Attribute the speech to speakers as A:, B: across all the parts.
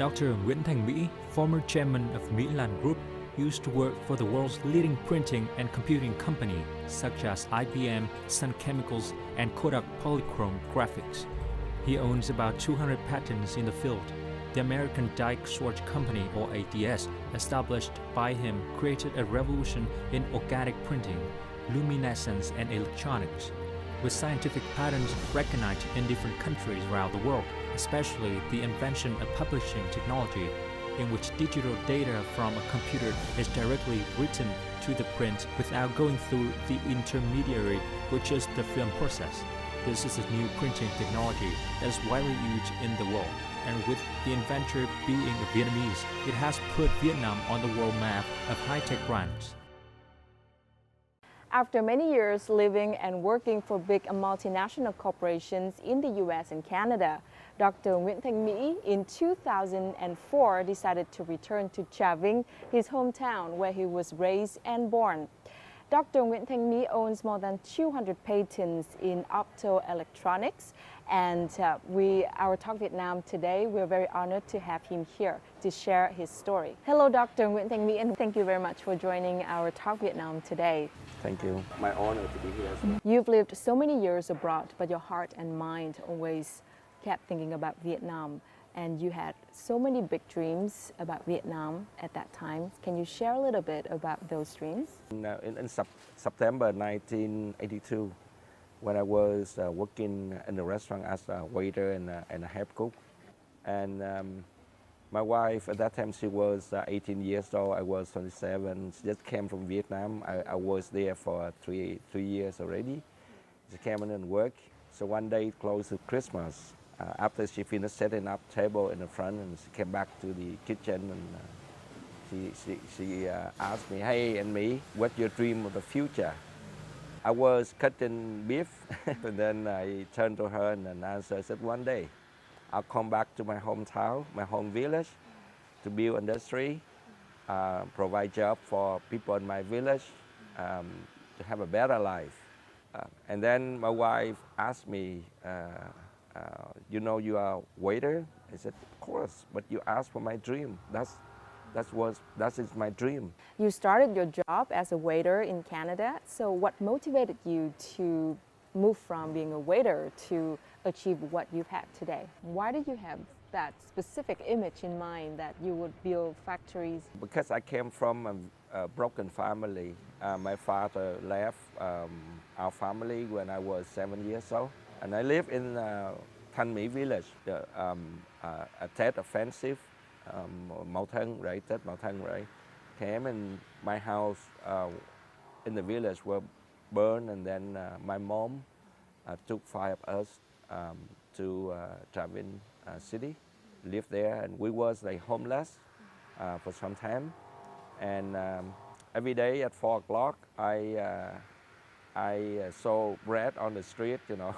A: Dr. Nguyen, former chairman of Mỹ Group, used to work for the world's leading printing and computing company such as IBM, Sun Chemicals, and Kodak Polychrome Graphics. He owns about 200 patents in the field. The American Die Swatch Company, or ADS, established by him, created a revolution in organic printing, luminescence, and electronics. With scientific patents recognized in different countries around the world, especially the invention of publishing technology, in which digital data from a computer is directly written to the print without going through the intermediary, which is the film process. This is a new printing technology that is widely used in the world, and with the inventor being a Vietnamese, it has put Vietnam on the world map of high-tech brands.
B: After many years living and working for big multinational corporations in the US and Canada, Dr. Nguyen in 2004 decided to return to Trà Vinh, his hometown where he was raised and born. Dr. Nguyen owns more than 200 patents in optoelectronics, and our Talk Vietnam today, we're very honored to have him here to share his story. Hello, Dr. Nguyen, and thank you very much for joining our Talk Vietnam today.
C: Thank you. My honor to be here as well.
B: You've lived so many years abroad, but your heart and mind always kept thinking about Vietnam, and you had so many big dreams about Vietnam at that time. Can you share a little bit about those dreams?
C: In September 1982, when I was working in the restaurant as a waiter and a head cook, and my wife at that time, she was 18 years old, I was 27, she just came from Vietnam. I was there for three years already. She came in and worked. So one day close to Christmas, after she finished setting up table in the front, and she came back to the kitchen, and she asked me, "Hey, and me, what's your dream of the future?" I was cutting beef, and then I turned to her and answered, I said, "One day, I'll come back to my hometown, my home village, to build industry, provide job for people in my village, to have a better life." And then my wife asked me, "You know you are a waiter?" I said, "Of course, but you asked for my dream. That is my dream."
B: You started your job as a waiter in Canada. So what motivated you to move from being a waiter to achieve what you've had today? Why did you have that specific image in mind that you would build factories?
C: Because I came from a broken family. My father left our family when I was 7 years old. And I live in Thanh Mỹ village, a Tet offensive, Mậu Thân, right? Tet Mậu Thân, right? Came and my house in the village were burned, and then my mom took 5 of us to Trà Vinh city, lived there, and we was like homeless for some time. And every day at 4 o'clock, I saw bread on the street, you know.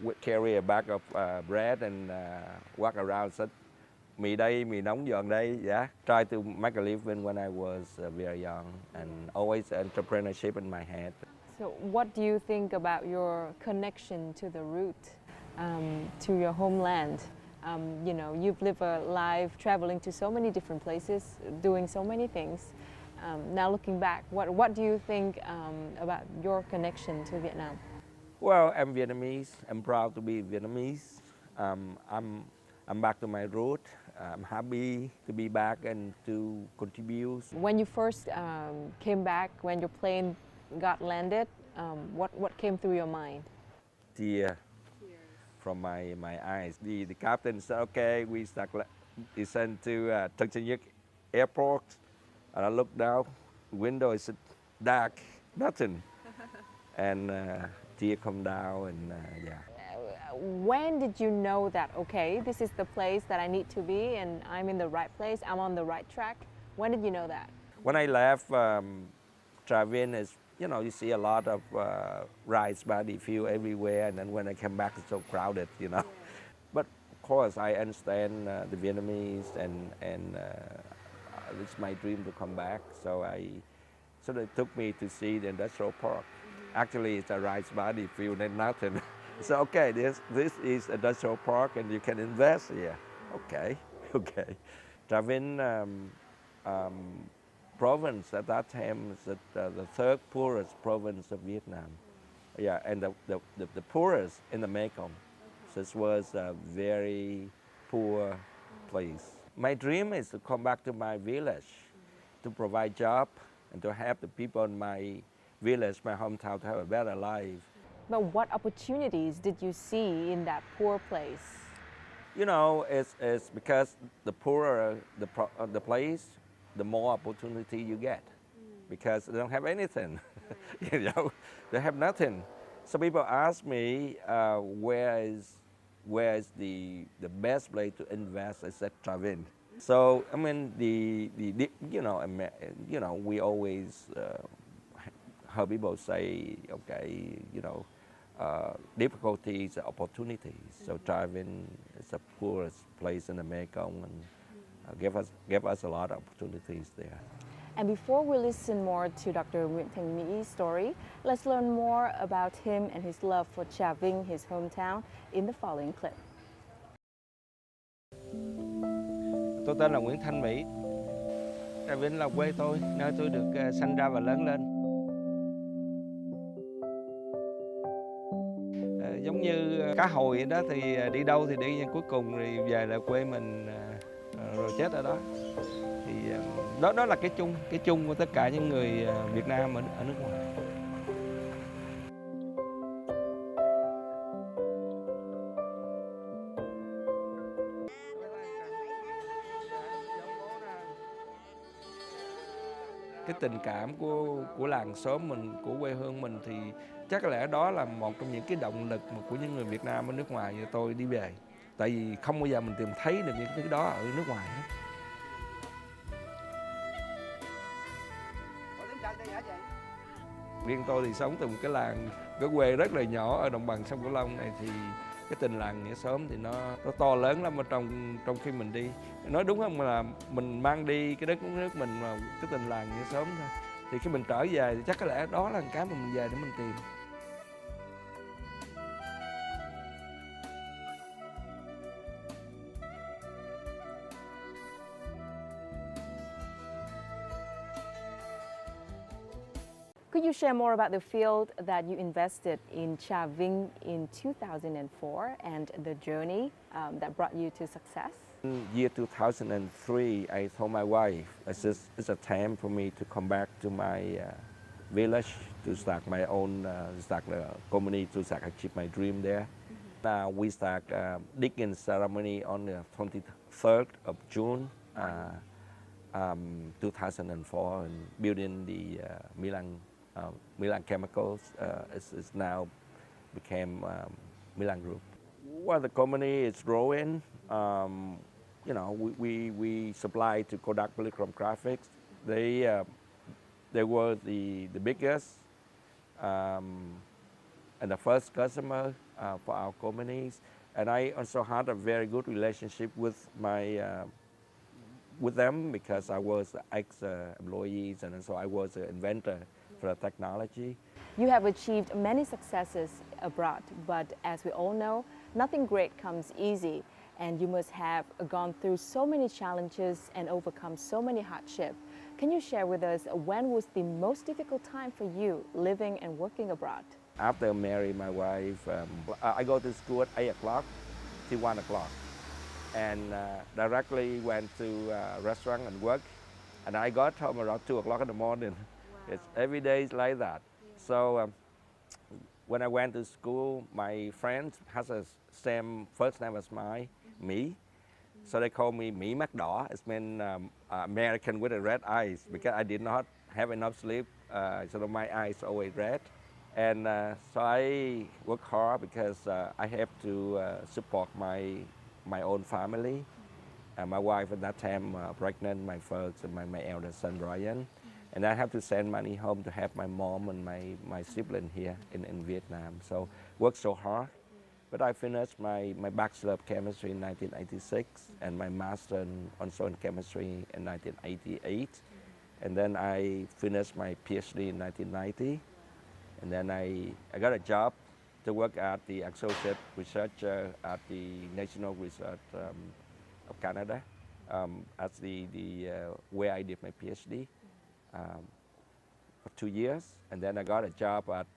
C: Would carry a bag of bread and walk around, said, "Mì đây, mì nóng giòn đây." Yeah, tried to make a living when I was very young, and always entrepreneurship in my head.
B: So what do you think about your connection to the root, to your homeland? You know, you've lived a life traveling to so many different places, doing so many things. Now looking back, what do you think about your connection to Vietnam?
C: Well, I'm Vietnamese. I'm proud to be Vietnamese. I'm back to my root. I'm happy to be back and to contribute.
B: When you first came back, when your plane got landed, what came through your mind?
C: Tears from my eyes. The captain said, "Okay, we descend to Tân Sơn Nhất Airport." And I looked down, the window is dark, nothing. And tear come down, and yeah.
B: When did you know that, okay, this is the place that I need to be and I'm in the right place, I'm on the right track? When did you know that?
C: When I left Trà Vinh, is, you know, you see a lot of rice paddy field everywhere, and then when I came back, it's so crowded, you know. Yeah. But of course, I understand the Vietnamese, and it's my dream to come back. So they took me to see the industrial park. Actually, it's a rice paddy field and nothing. So okay, this is industrial park, and you can invest here. Okay. Okay. Travin province at that time is the third poorest province of Vietnam. Yeah, and the poorest in the Mekong. So this was a very poor place. My dream is to come back to my village, to provide job and to help the people in my village, my hometown, to have a better life.
B: But what opportunities did you see in that poor place?
C: You know, it's because the poorer the place, the more opportunity you get, because they don't have anything. You know, they have nothing. So people ask me, where is the best place to invest? I said Travin. So I mean you know we always heard people say, okay, you know, difficulties, opportunities. So Travin is the poorest place in the Mekong and gave us a lot of opportunities there.
B: And before we listen more to Dr. Nguyen Thanh Mi's story, let's learn more about him and his love for Trà Vinh, his hometown, in the following clip.
C: Tôi tên là Nguyễn Thanh Mỹ. Trà Vinh là quê tôi, nơi tôi được sinh ra và lớn lên. Giống như cá hồi đó thì đi đâu thì đi, nhưng cuối cùng thì về là quê mình rồi chết ở đó. Thì đó là cái chung của tất cả những người Việt Nam ở nước ngoài. Cái tình cảm của làng xóm mình, của quê hương mình thì chắc có lẽ đó là một trong những cái động lực mà của những người Việt Nam ở nước ngoài như tôi đi về. Tại vì không bao giờ mình tìm thấy được những thứ đó ở nước ngoài hết. Riêng tôi thì sống từ một cái làng, cái quê rất là nhỏ ở đồng bằng sông Cửu Long này, thì cái tình làng nghĩa xóm thì nó to lớn lắm ở trong khi mình đi. Nói đúng không là mình mang đi cái đất nước mình mà cái tình làng nghĩa xóm thôi. Thì khi mình trở về thì chắc có lẽ đó là cái mà mình về để mình tìm.
B: Could you share more about the field that you invested in Trà Vinh in 2004 and the journey that brought you to success?
C: In year 2003, I told my wife, it's a time for me to come back to my village to start my own, start the company, to start achieve my dream there. Now we start digging ceremony on the 23rd of June 2004 and building the Milan Chemicals is now became Milan Group. Well, the company is growing. You know, we supply to Kodak Polychrome Graphics. They were the biggest and the first customer for our companies. And I also had a very good relationship with with them because I was ex-employees and so I was an inventor for the technology.
B: You have achieved many successes abroad, but as we all know, nothing great comes easy, and you must have gone through so many challenges and overcome so many hardships. Can you share with us when was the most difficult time for you living and working abroad?
C: After marrying my wife, I go to school at 8 o'clock till 1 o'clock, and directly went to a restaurant and work, and I got home around 2 o'clock in the morning. Wow. It's every day is like that. So when I went to school, my friend has the same first name as me. So they call me Mỹ mắt đỏ. It means American with the red eyes because I did not have enough sleep, so my eyes always red. And so I work hard because I have to support my own family. My wife at that time pregnant, my first and my eldest son Ryan. And I have to send money home to help my mom and my sibling here in Vietnam. So worked so hard. But I finished my Bachelor of Chemistry in 1986 and my Master also in Chemistry in 1988. And then I finished my PhD in 1990. And then I got a job to work at the Associate Researcher at the National Research of Canada. at where I did my PhD for 2 years, and then I got a job at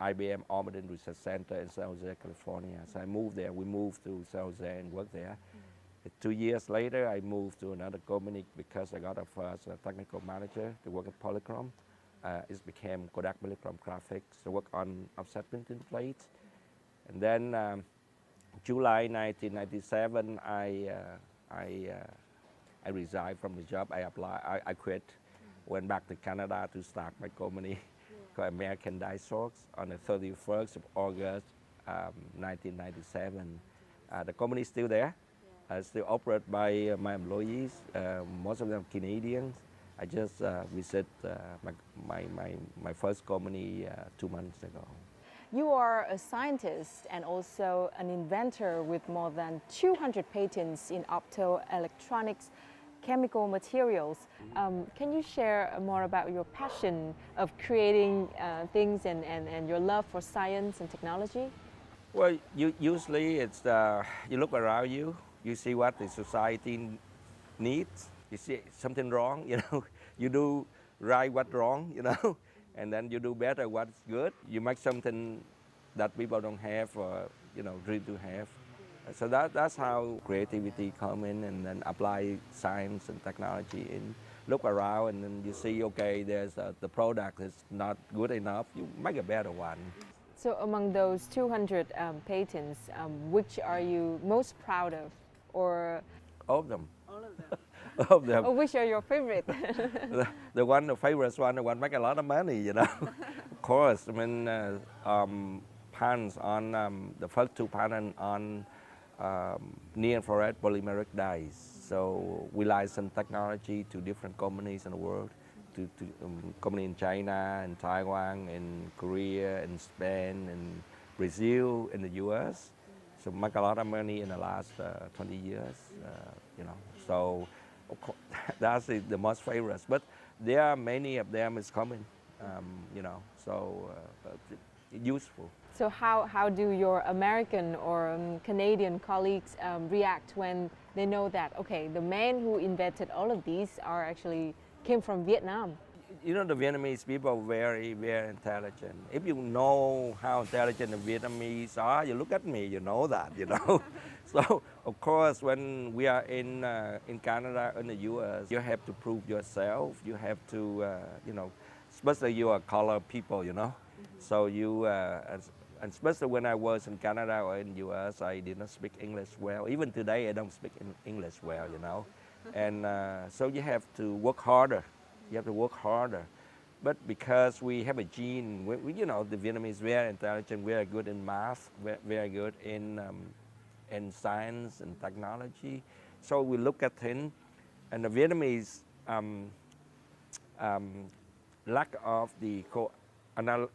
C: IBM Almaden Research Center in San Jose, California. So I moved there. We moved to San Jose and worked there. 2 years later, I moved to another company because I got a first technical manager to work at Polychrome. It became Kodak Polychrome Graphics to work on offset printing plates. And then July 1997, I resigned from the job. I quit, went back to Canada to start my company called American Diceworks on the 31st of August 1997. The company is still there. Still operated by my employees, most of them Canadians. I just visited my first company 2 months ago.
B: You are a scientist and also an inventor with more than 200 patents in optoelectronics, chemical materials. Can you share more about your passion of creating things and your love for science and technology?
C: Well, usually it's you look around you, you see what the society needs. You see something wrong, you do right what's wrong, and then you do better what's good. You make something that people don't have or, dream to have. So that's how creativity come in, and then apply science and technology and look around, and then you see, okay, there's the product is not good enough, you make a better one.
B: So among those 200 patents, which are you most proud of? Or
C: All of them.
B: all of them?
C: All of them.
B: Or which are your favorite?
C: The favorite one, the one make a lot of money, Of course, I mean, patents on the first 2 patents on near-infrared polymeric dyes. So we license technology to different companies in the world, to companies in China, and Taiwan, in Korea, in Spain, in Brazil, in the US. So make a lot of money in the last 20 years, So of course, that's the most favorite. But there are many of them is coming, so useful.
B: So how do your American or Canadian colleagues react when they know that, okay, the man who invented all of these came from Vietnam?
C: The Vietnamese people are very, very intelligent. If you know how intelligent the Vietnamese are, you look at me, you know that, So, of course, when we are in Canada, in the US, you have to prove yourself. You have to, especially you are colored people, So you, and especially when I was in Canada or in US, I did not speak English well. Even today, I don't speak English well, And so you have to work harder. You have to work harder. But because we have a gene, the Vietnamese very intelligent, very good in math, very good in science and technology. So we look at things, and the Vietnamese lack of the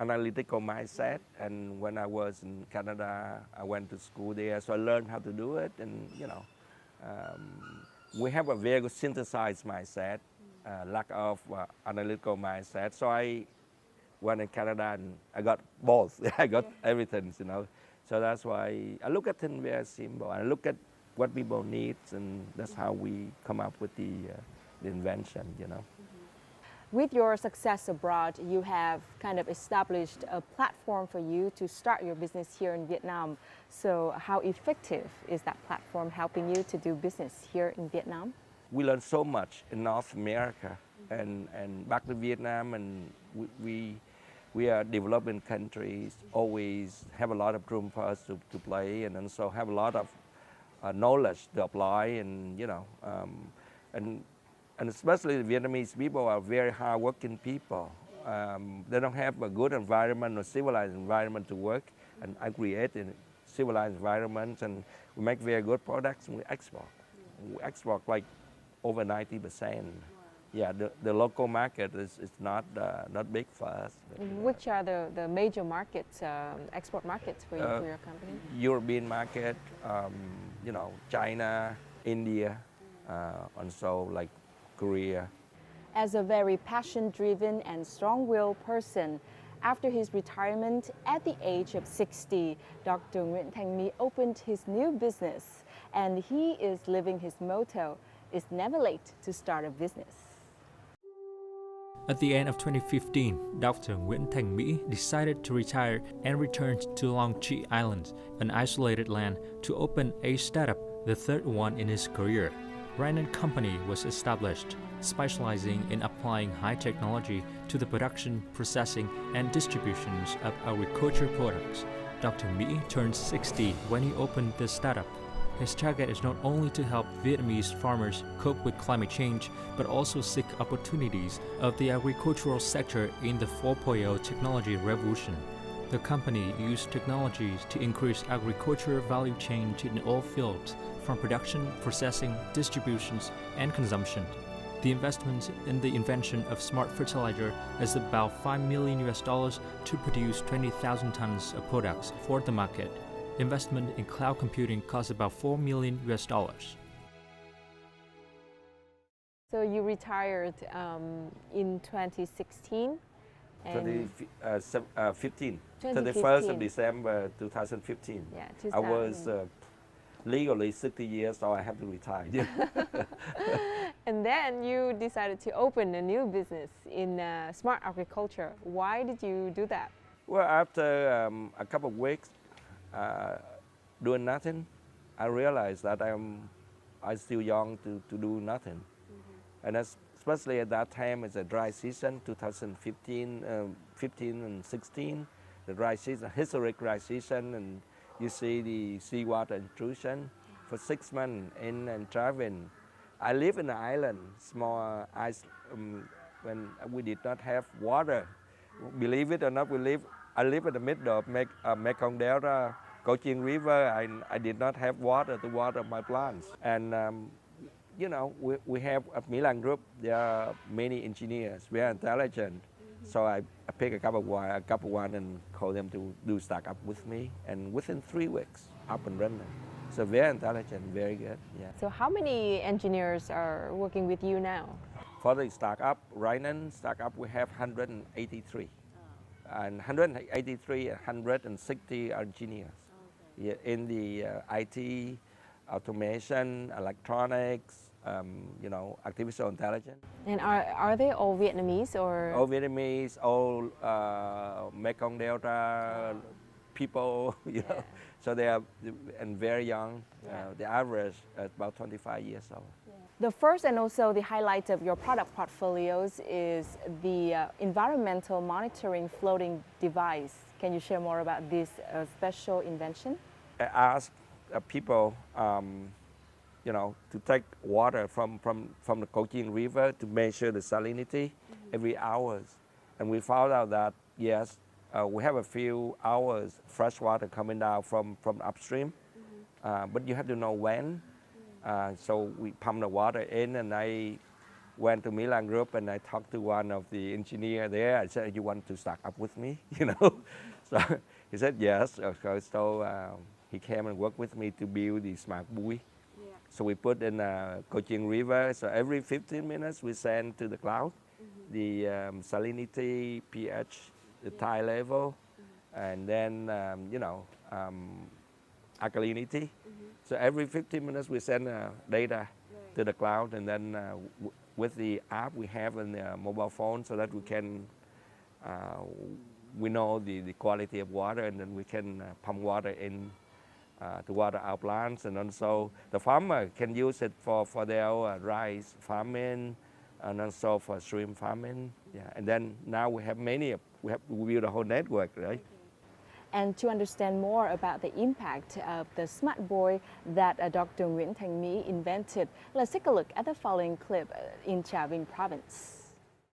C: analytical mindset. And when I was in Canada, I went to school there, so I learned how to do it. And we have a very good synthesized mindset. Lack of analytical mindset. So I went in Canada and I got both. I got everything, So that's why I look at things very simple. I look at what people need, and that's how we come up with the invention,
B: With your success abroad, you have kind of established a platform for you to start your business here in Vietnam. So how effective is that platform helping you to do business here in Vietnam?
C: We learned so much in North America and back to Vietnam, and we are developing countries, always have a lot of room for us to play, and also have a lot of knowledge to apply, and and especially the Vietnamese people are very hardworking people. They don't have a good environment or civilized environment to work, and I create a civilized environment, and we make very good products, and we export. We export like over 90%. Yeah, the local market is not big for us.
B: Which are the major markets, export markets for your company?
C: European market, China, India, also like Korea.
B: As a very passion-driven and strong-willed person, after his retirement at the age of 60, Dr. Nguyen opened his new business, and he is living his motto, it's never late to start a business.
A: At the end of 2015, Dr. Nguyen Thanh Mỹ decided to retire and returned to Long Chi Island, an isolated land, to open a startup, the third one in his career. Nguyen Company was established, specializing in applying high technology to the production, processing, and distributions of agriculture products. Dr. Mỹ turned 60 when he opened the startup. His target is not only to help Vietnamese farmers cope with climate change, but also seek opportunities of the agricultural sector in the 4.0 technology revolution. The company used technologies to increase agriculture value chain in all fields, from production, processing, distributions, and consumption. The investment in the invention of smart fertilizer is about $5 million to produce 20,000 tons of products for the market. Investment in cloud computing costs about $4 million.
B: So you retired in 2016?
C: 2015. 31st
B: 2015.
C: of December 2015.
B: Yeah,
C: I was legally 60 years, so I have to retire.
B: And then you decided to open a new business in smart agriculture. Why did you do that?
C: Well, after a couple of weeks doing nothing, I realized that I'm still young to do nothing. And especially at that time, it's a dry season, 2015, 15 and 16, the dry season, historic dry season, and you see the seawater intrusion for 6 months in and traveling. I live in an island, small ice, when we did not have water. Believe it or not, I live in the middle of Mekong Delta, Cochin River. I did not have water to water my plants. And you know, we have at Milan Group, there are many engineers, very intelligent. So I pick a couple one and call them to do startup with me. And within 3 weeks, up and running. So very intelligent, very good, yeah.
B: So how many engineers are working with you now?
C: For the startup, right now, startup we have 183. And 183, 160 engineers. Yeah, in the IT, automation, electronics, you know, artificial intelligence.
B: And are they all Vietnamese or?
C: All Vietnamese, all Mekong Delta people, you know. So they are and very young. The average is about 25 years old.
B: The first and also the highlight of your product portfolios is the environmental monitoring floating device. Can you share more about this special invention?
C: I asked people, you know, to take water from the Cochin River to measure the salinity every hours. And we found out that, yes, we have a few hours fresh water coming down from upstream, but you have to know when. So we pump the water in, and I went to Milan Group and I talked to one of the engineer there. I said, "You want to start up with me?" You know, so he said yes. So he came and worked with me to build the smart buoy. So we put in Cochin River. So every 15 minutes we send to the cloud the salinity, pH, the tide level, and then you know, alkalinity. So every 15 minutes we send data to the cloud, and then with the app we have on the mobile phone, so that we can we know the quality of water, and then we can pump water in to water our plants, and also the farmer can use it for their rice farming, and also for shrimp farming. Yeah, and then now we have many. We build a whole network, right?
B: And to understand more about the impact of the smart buoy that Dr. Nguyen Thanh Mỹ invented, let's take a look at the following clip in Trà Vinh province.